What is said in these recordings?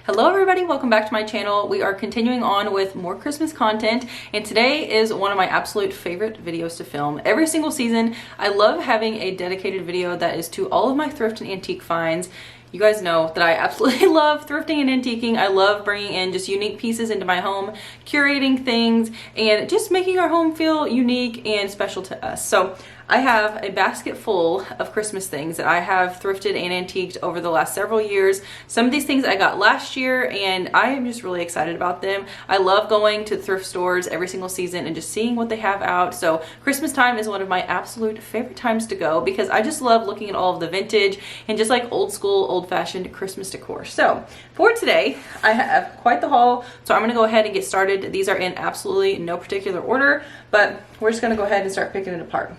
Hello everybody, welcome back to my channel. We are continuing on with more Christmas content, and today is one of my absolute favorite videos to film. Every single season, I love having a dedicated video that is to all of my thrift and antique finds. You guys know that I absolutely love thrifting and antiquing. I love bringing in just unique pieces into my home, curating things, and just making our home feel unique and special to us. So I have a basket full of Christmas things that I have thrifted and antiqued over the last several years. Some of these things I got last year, and I am just really excited about them. I love going to thrift stores every single season and just seeing what they have out. So Christmas time is one of my absolute favorite times to go because I just love looking at all of the vintage and just like old school, old-fashioned Christmas decor. So for today, I have quite the haul. So I'm gonna go ahead and get started. These are in absolutely no particular order, but we're just gonna go ahead and start picking it apart.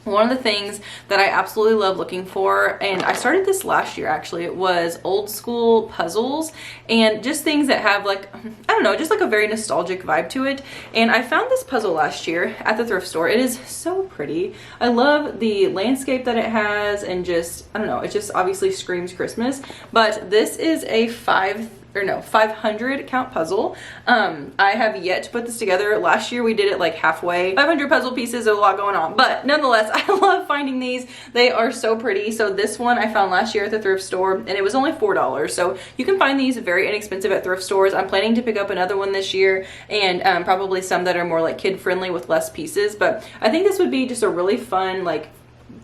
One of the things that I absolutely love looking for, and I started this last year actually, it was old school puzzles and just things that have like, I don't know, just like a very nostalgic vibe to it. And I found this puzzle last year at the thrift store. It is so pretty. I love the landscape that it has and just, I don't know, it just obviously screams Christmas. But this is a 500 count puzzle. I have yet to put this together. Last year we did it like halfway. 500 puzzle pieces, there's a lot going on, but nonetheless, I love finding these. They are so pretty. So this one I found last year at the thrift store and it was only $4. So you can find these very inexpensive at thrift stores. I'm planning to pick up another one this year and probably some that are more like kid friendly with less pieces. But I think this would be just a really fun like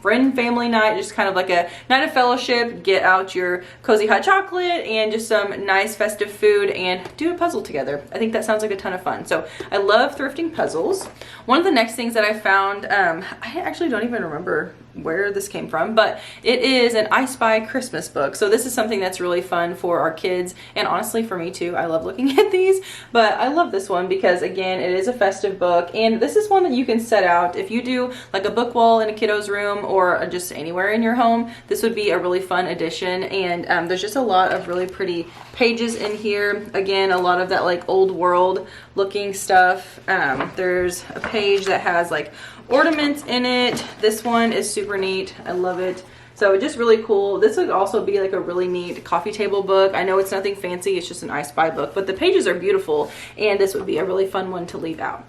friend family night, just kind of like a night of fellowship. Get out your cozy hot chocolate and just some nice festive food and do a puzzle together. I think that sounds like a ton of fun. So I love thrifting puzzles. One of the next things that I found, I actually don't even remember where this came from, but it is an I Spy Christmas book. So this is something that's really fun for our kids and honestly for me too. I love looking at these, but I love this one because again, it is a festive book and this is one that you can set out if you do like a book wall in a kiddo's room or just anywhere in your home. This would be a really fun addition, and there's just a lot of really pretty pages in here. Again, a lot of that like old world looking stuff. There's a page that has like ornaments in it. This one is super neat. I love it. So just really cool. This would also be like a really neat coffee table book. I know it's nothing fancy, it's just an I Spy book, but the pages are beautiful and this would be a really fun one to leave out.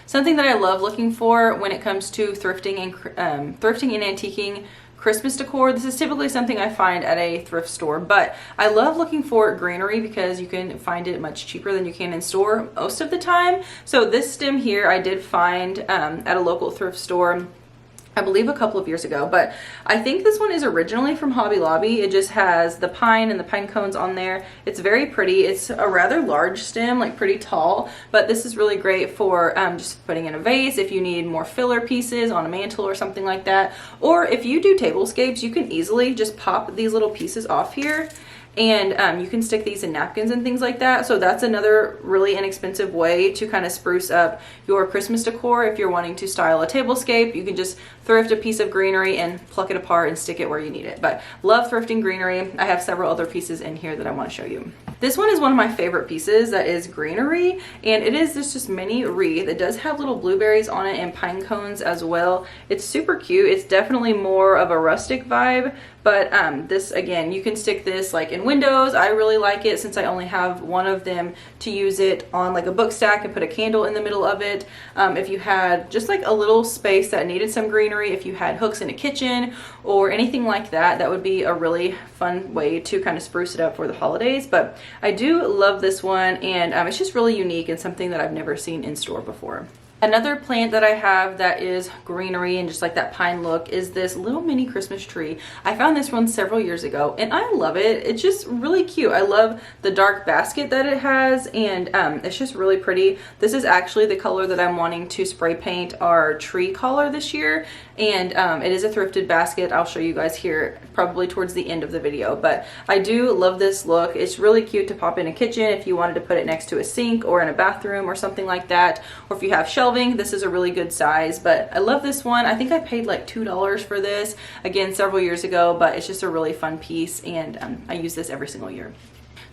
Something that I love looking for when it comes to thrifting and antiquing Christmas decor. This is typically something I find at a thrift store, but I love looking for greenery because you can find it much cheaper than you can in store most of the time. So this stem here I did find at a local thrift store, I believe a couple of years ago, but I think this one is originally from Hobby Lobby. It just has the pine and the pine cones on there. It's very pretty. It's a rather large stem, like pretty tall, but this is really great for just putting in a vase if you need more filler pieces on a mantle or something like that. Or if you do tablescapes, you can easily just pop these little pieces off here and you can stick these in napkins and things like that. So that's another really inexpensive way to kind of spruce up your Christmas decor. If you're wanting to style a tablescape, you can just thrift a piece of greenery and pluck it apart and stick it where you need it. But love thrifting greenery. I have several other pieces in here that I want to show you. This one is one of my favorite pieces that is greenery, and it is this just mini wreath. It does have little blueberries on it and pine cones as well. It's super cute. It's definitely more of a rustic vibe, but this, again, you can stick this like in windows. I really like it since I only have one of them to use it on like a book stack and put a candle in the middle of it. If you had just like a little space that needed some greenery, if you had hooks in a kitchen or anything like that, that would be a really fun way to kind of spruce it up for the holidays. But I do love this one, and it's just really unique and something that I've never seen in store before. Another plant that I have that is greenery and just like that pine look is this little mini Christmas tree. I found this one several years ago and I love it. It's just really cute. I love the dark basket that it has, and it's just really pretty. This is actually the color that I'm wanting to spray paint our tree collar this year, and it is a thrifted basket. I'll show you guys here probably towards the end of the video, but I do love this look. It's really cute to pop in a kitchen if you wanted to put it next to a sink or in a bathroom or something like that, or if you have shelving. This is a really good size, but I love this one. I think I paid like $2 for this, again, several years ago, but it's just a really fun piece, and I use this every single year.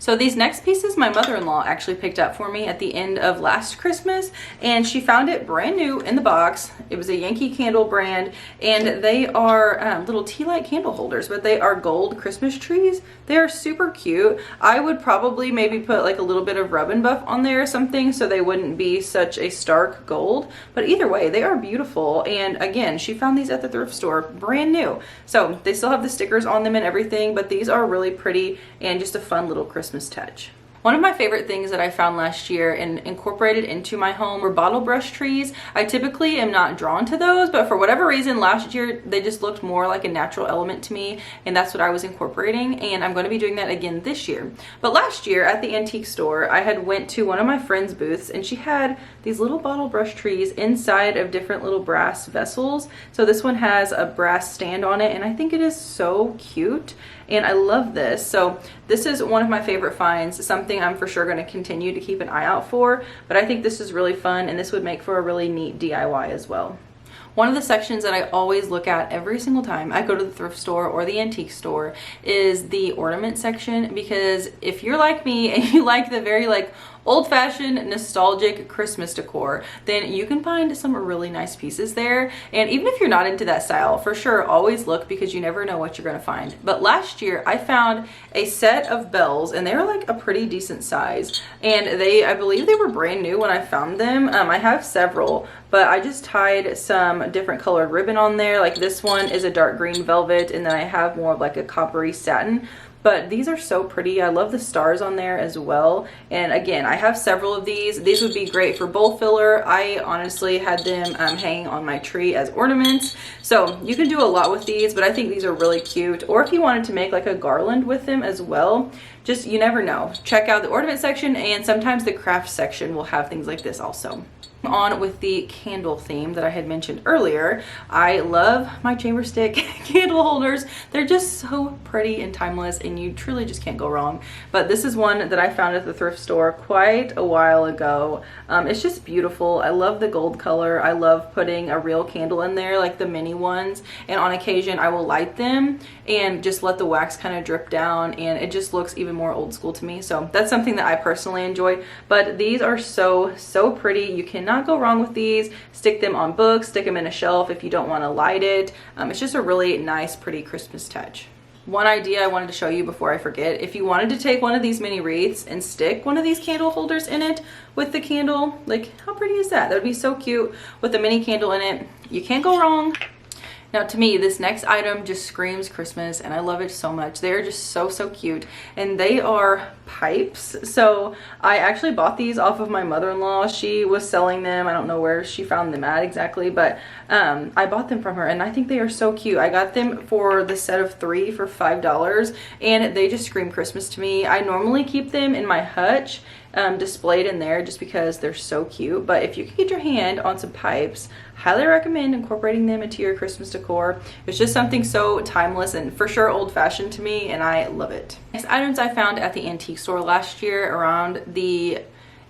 So these next pieces my mother-in-law actually picked up for me at the end of last Christmas, and she found it brand new in the box. It was a Yankee Candle brand, and they are little tea light candle holders, but they are gold Christmas trees. They are super cute. I would probably maybe put like a little bit of rub and buff on there or something so they wouldn't be such a stark gold, but either way they are beautiful. And again, she found these at the thrift store brand new, so they still have the stickers on them and everything, but these are really pretty and just a fun little Christmas touch. One of my favorite things that I found last year and incorporated into my home were bottle brush trees. I typically am not drawn to those, but for whatever reason last year they just looked more like a natural element to me, and that's what I was incorporating, and I'm going to be doing that again this year. But last year at the antique store, I had went to one of my friend's booths, and she had these little bottle brush trees inside of different little brass vessels. So this one has a brass stand on it, and I think it is so cute. And I love this. So this is one of my favorite finds, something I'm for sure going to continue to keep an eye out for, but I think this is really fun, and this would make for a really neat DIY as well. One of the sections that I always look at every single time I go to the thrift store or the antique store is the ornament section, because if you're like me and you like the very like old-fashioned nostalgic Christmas decor, then you can find some really nice pieces there. And even if you're not into that style, for sure always look, because you never know what you're going to find. But last year I found a set of bells, and they were like a pretty decent size, and I believe they were brand new when I found them. I have several, but I just tied some different colored ribbon on there. Like this one is a dark green velvet, and then I have more of like a coppery satin. But these are so pretty. I love the stars on there as well. And again, I have several of these. These would be great for bowl filler. I honestly had them hanging on my tree as ornaments. So you can do a lot with these, but I think these are really cute. Or if you wanted to make like a garland with them as well, just, you never know. Check out the ornament section, and sometimes the craft section will have things like this also. On with the candle theme that I had mentioned earlier, I love my chamber stick candle holders. They're just so pretty and timeless, and you truly just can't go wrong. But this is one that I found at the thrift store quite a while ago. It's just beautiful. I love the gold color. I love putting a real candle in there, like the mini ones, and on occasion I will light them and just let the wax kind of drip down, and it just looks even more old school to me. So that's something that I personally enjoy. But these are so pretty. You cannot go wrong with these. Stick them on books, stick them in a shelf if you don't want to light it. It's just a really nice, pretty Christmas touch. One idea I wanted to show you before I forget: if you wanted to take one of these mini wreaths and stick one of these candle holders in it with the candle, like how pretty is that? That would be so cute with a mini candle in it. You can't go wrong. Now to me, this next item just screams Christmas, and I love it so much. They're just so cute, and they are pipes. So I actually bought these off of my mother-in-law. She was selling them. I don't know where she found them at exactly, but I bought them from her, and I think they are so cute. I got them for the set of 3 for $5, and they just scream Christmas to me. I normally keep them in my hutch displayed in there just because they're so cute, but if you can get your hand on some pipes, highly recommend incorporating them into your Christmas decor. It's just something so timeless and for sure old-fashioned to me, and I love it. Next items I found at the antique store last year around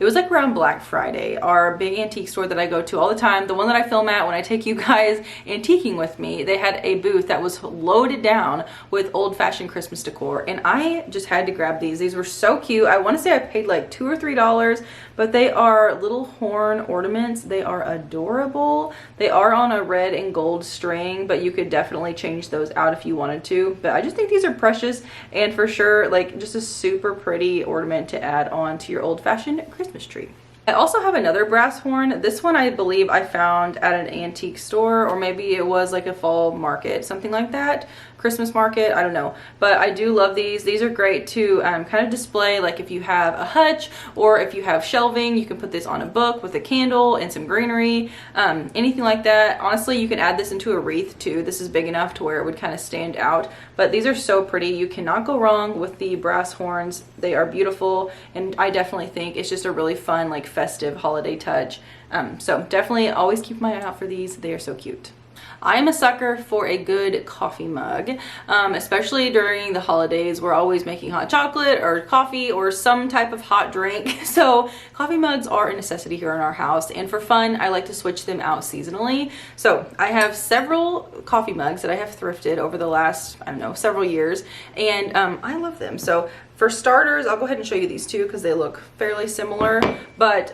it was like around Black Friday, our big antique store that I go to all the time, the one that I film at when I take you guys antiquing with me. They had a booth that was loaded down with old-fashioned Christmas decor, and I just had to grab these. These were so cute. I want to say I paid like $2 or $3, but they are little horn ornaments. They are adorable. They are on a red and gold string, but you could definitely change those out if you wanted to. But I just think these are precious, and for sure like just a super pretty ornament to add on to your old-fashioned Christmas tree. I also have another brass horn. This one I believe I found at an antique store, or maybe it was like a fall market, something like that. Christmas market, I don't know, but I do love these. These are great to kind of display, like if you have a hutch or if you have shelving, you can put this on a book with a candle and some greenery, anything like that. Honestly, you can add this into a wreath too. This is big enough to where it would kind of stand out, but these are so pretty. You cannot go wrong with the brass horns. They are beautiful, and I definitely think it's just a really fun, like festive holiday touch. So definitely always keep my eye out for these. They are so cute. I am a sucker for a good coffee mug, especially during the holidays. We're always making hot chocolate or coffee or some type of hot drink. So coffee mugs are a necessity here in our house, and for fun, I like to switch them out seasonally. So I have several coffee mugs that I have thrifted over the last, I don't know, several years, and I love them. So For starters, I'll go ahead and show you these two because they look fairly similar, but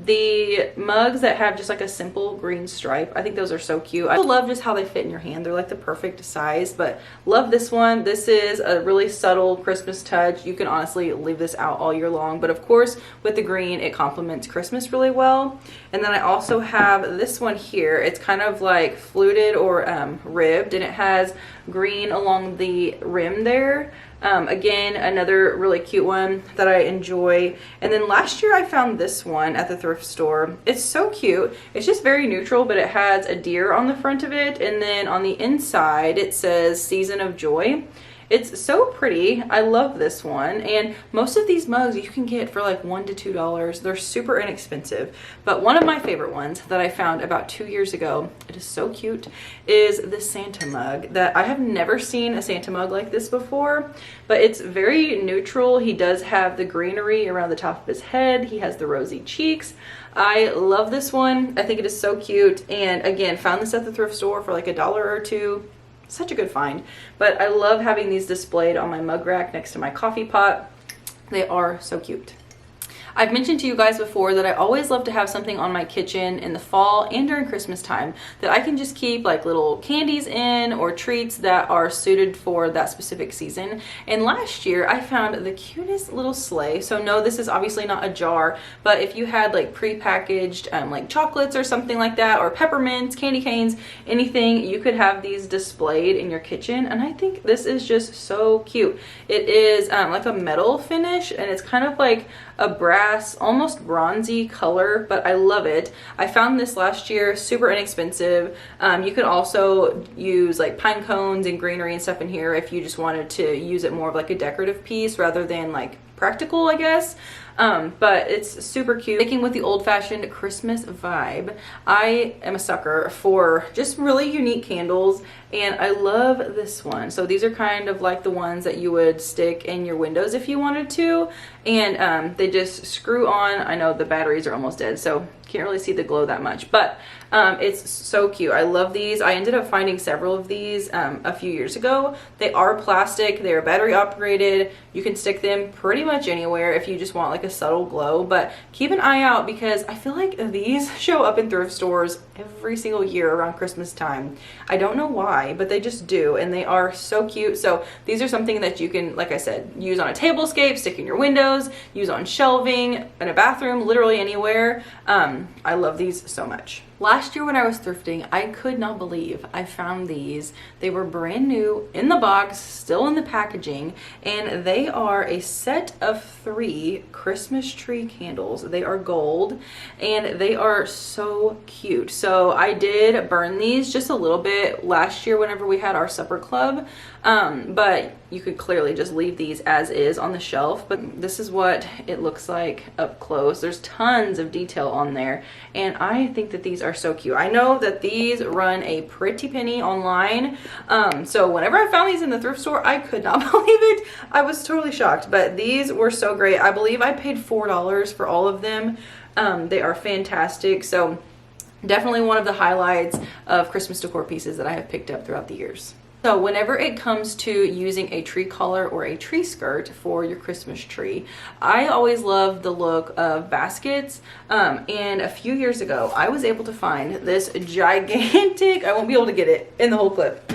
the mugs that have just like a simple green stripe, I think those are so cute. I love just how they fit in your hand. They're like the perfect size, but love this one. This is a really subtle Christmas touch. You can honestly leave this out all year long, but of course with the green, it complements Christmas really well. And then I also have this one here. It's kind of like fluted or ribbed, and it has green along the rim there. Again, another really cute one that I enjoy. And then last year I found this one at the thrift store. It's so cute. It's just very neutral, but it has a deer on the front of it. And then on the inside, it says Season of Joy. It's so pretty. I love this one. And most of these mugs you can get for like $1 to $2. They're super inexpensive. But one of my favorite ones that I found about 2 years ago, it is so cute, is the Santa mug. That I have never seen a Santa mug like this before, but it's very neutral. He does have the greenery around the top of his head. He has the rosy cheeks. I love this one. I think it is so cute. And again, found this at the thrift store for like $1 or $2. Such a good find. But I love having these displayed on my mug rack next to my coffee pot. They are so cute. I've mentioned to you guys before that I always love to have something on my kitchen in the fall and during Christmas time that I can just keep like little candies in or treats that are suited for that specific season. And last year I found the cutest little sleigh. So no, this is obviously not a jar, but if you had like pre-packaged like chocolates or something like that, or peppermints, candy canes, anything, you could have these displayed in your kitchen. And I think this is just so cute. It is like a metal finish, and it's kind of like a brass, almost bronzy color, but I love it. I found this last year, super inexpensive. You could also use like pine cones and greenery and stuff in here if you just wanted to use it more of like a decorative piece rather than like practical, I guess. But it's super cute. Sticking with the old-fashioned Christmas vibe, I am a sucker for just really unique candles, and I love this one. So these are kind of like the ones that you would stick in your windows if you wanted to, and they just screw on. I know the batteries are almost dead, so can't really see the glow that much, but it's so cute. I love these. I ended up finding several of these a few years ago. They are plastic, they are battery operated. You can stick them pretty much anywhere if you just want like a subtle glow, but keep an eye out because I feel like these show up in thrift stores every single year around Christmas time. I don't know why, but they just do, and they are so cute. So these are something that you can, like I said, use on a tablescape, stick in your windows, use on shelving, in a bathroom, literally anywhere. I love these so much. Last year when I was thrifting, I could not believe I found these. They were brand new in the box, still in the packaging, and they are a set of 3 Christmas tree candles. They are gold, and they are so cute. So I did burn these just a little bit last year whenever we had our supper club, but you could clearly just leave these as is on the shelf. But this is what it looks like up close. There's tons of detail on there, and I think that these are so cute. I know that these run a pretty penny online, so whenever I found these in the thrift store, I could not believe it. I was totally shocked, but these were so great. I believe I paid $4 for all of them. They are fantastic. So definitely one of the highlights of Christmas decor pieces that I have picked up throughout the years. So whenever it comes to using a tree collar or a tree skirt for your Christmas tree, I always love the look of baskets. And a few years ago, I was able to find this gigantic, I won't be able to get it in the whole clip.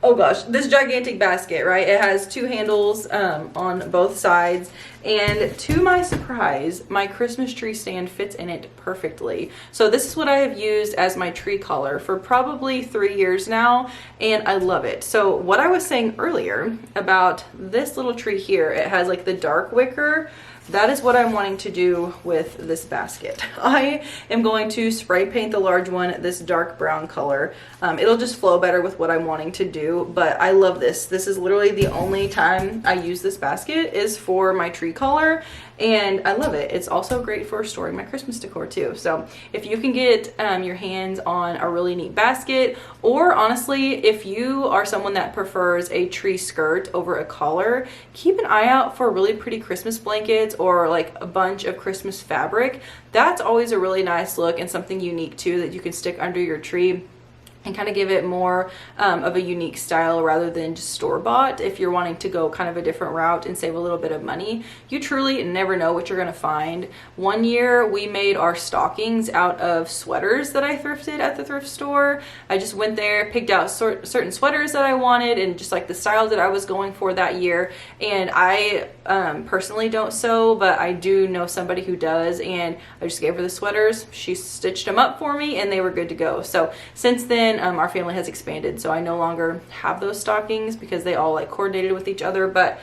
Oh gosh, this gigantic basket, right? It has 2 handles on both sides, and to my surprise, my Christmas tree stand fits in it perfectly. So this is what I have used as my tree collar for probably 3 years now, and I love it. So what I was saying earlier about this little tree here, it has like the dark wicker. That is what I'm wanting to do with this basket. I am going to spray paint the large one this dark brown color. It'll just flow better with what I'm wanting to do, but I love this. This is literally the only time I use this basket is for my tree collar, and I love it. It's also great for storing my Christmas decor too. So if you can get your hands on a really neat basket, or honestly, if you are someone that prefers a tree skirt over a collar, keep an eye out for really pretty Christmas blankets or like a bunch of Christmas fabric. That's always a really nice look and something unique too that you can stick under your tree. and kind of give it more of a unique style rather than just store-bought. If you're wanting to go kind of a different route and save a little bit of money, you truly never know what you're gonna find. One year we made our stockings out of sweaters that I thrifted at the thrift store. I just went there, picked out certain sweaters that I wanted and just like the style that I was going for that year. And I personally don't sew, but I do know somebody who does, and I just gave her the sweaters. She stitched them up for me and they were good to go. So since then, our family has expanded, so I no longer have those stockings because they all like coordinated with each other. But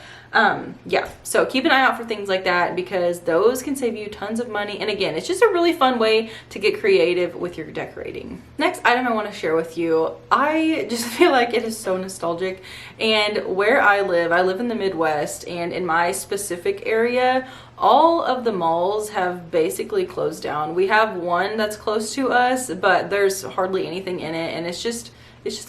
yeah, so keep an eye out for things like that because those can save you tons of money. And again, it's just a really fun way to get creative with your decorating. Next item I want to share with you, I just feel like it is so nostalgic. And where I live in the Midwest, and in my specific area, all of the malls have basically closed down. We have one that's close to us, but there's hardly anything in it, and it's just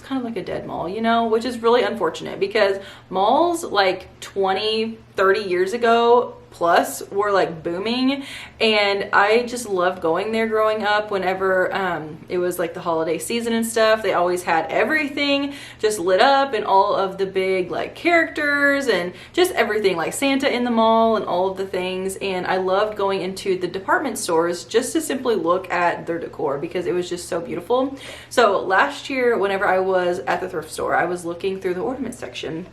kind of like a dead mall, you know, which is really unfortunate because malls like 20, 30 years ago plus were like booming, and I just loved going there growing up. Whenever it was like the holiday season and stuff, they always had everything just lit up and all of the big like characters and just everything, like Santa in the mall and all of the things. And I loved going into the department stores just to simply look at their decor because it was just so beautiful. So last year, whenever I was at the thrift store, I was looking through the ornament section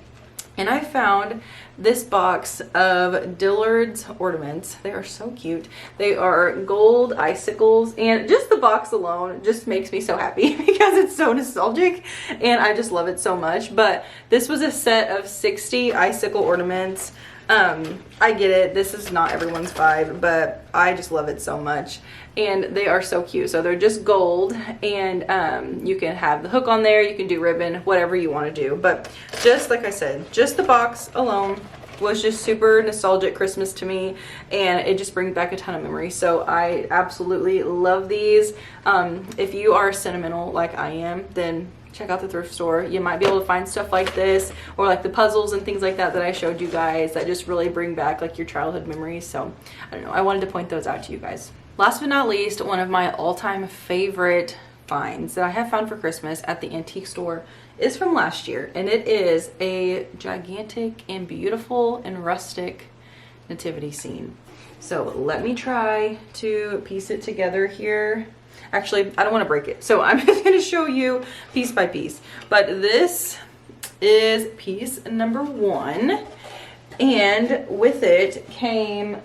and I found this box of Dillard's ornaments. They are so cute. They are gold icicles, and just the box alone just makes me so happy because it's so nostalgic and I just love it so much. But this was a set of 60 icicle ornaments. I get it, this is not everyone's vibe, but I just love it so much. And they are so cute. So they're just gold, and you can have the hook on there, you can do ribbon, whatever you want to do. But just like I said, just the box alone was just super nostalgic Christmas to me, and it just brings back a ton of memories. So I absolutely love these. If you are sentimental like I am, then check out the thrift store. You might be able to find stuff like this, or like the puzzles and things like that that I showed you guys that just really bring back like your childhood memories. So I don't know, I wanted to point those out to you guys. Last but not least, one of my all-time favorite finds that I have found for Christmas at the antique store is from last year, and it is a gigantic and beautiful and rustic nativity scene. So let me try to piece it together here. Actually, I don't want to break it, so I'm just going to show you piece by piece. But this is piece number 1, and with it came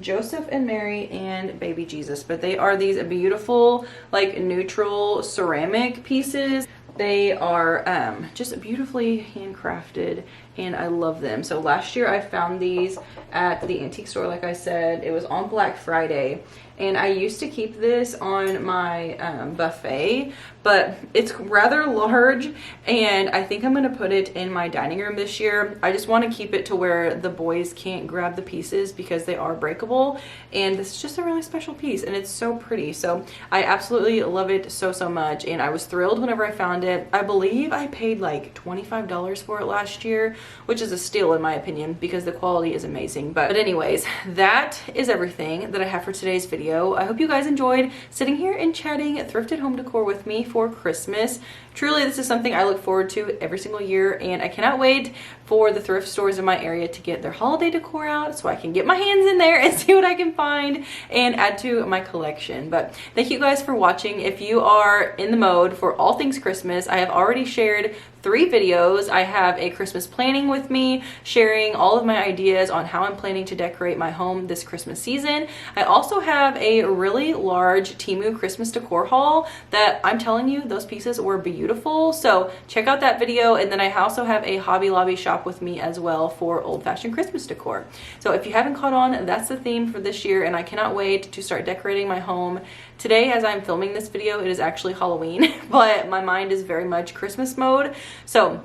Joseph and Mary and baby Jesus. But they are these beautiful like neutral ceramic pieces. They are just beautifully handcrafted, and I love them. So last year I found these at the antique store. Like I said, it was on Black Friday, and I used to keep this on my buffet, but it's rather large, and I think I'm gonna put it in my dining room this year. I just want to keep it to where the boys can't grab the pieces because they are breakable, and this is just a really special piece, and it's so pretty. So I absolutely love it so much, and I was thrilled whenever I found it. I believe I paid like $25 for it last year, which is a steal in my opinion because the quality is amazing. But anyways, that is everything that I have for today's video. I hope you guys enjoyed sitting here and chatting thrifted home decor with me for Christmas. Truly, this is something I look forward to every single year, and I cannot wait for the thrift stores in my area to get their holiday decor out so I can get my hands in there and see what I can find and add to my collection. But thank you guys for watching. If you are in the mode for all things Christmas, I have already shared 3 videos. I have a Christmas planning with me, sharing all of my ideas on how I'm planning to decorate my home this Christmas season. I also have a really large Temu Christmas decor haul that I'm telling you, those pieces were beautiful. So check out that video. And then I also have a Hobby Lobby shop with me as well for old-fashioned Christmas decor. So if you haven't caught on, that's the theme for this year, and I cannot wait to start decorating my home. Today, as I'm filming this video, it is actually Halloween, but my mind is very much Christmas mode. So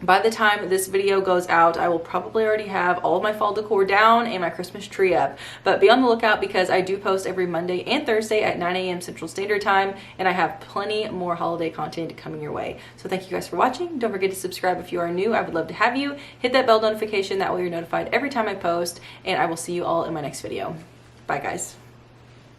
by the time this video goes out, I will probably already have all of my fall decor down and my Christmas tree up. But be on the lookout because I do post every Monday and Thursday at 9 a.m. Central Standard Time, and I have plenty more holiday content coming your way. So thank you guys for watching. Don't forget to subscribe if you are new. I would love to have you. Hit that bell notification, that way you're notified every time I post, and I will see you all in my next video. Bye guys.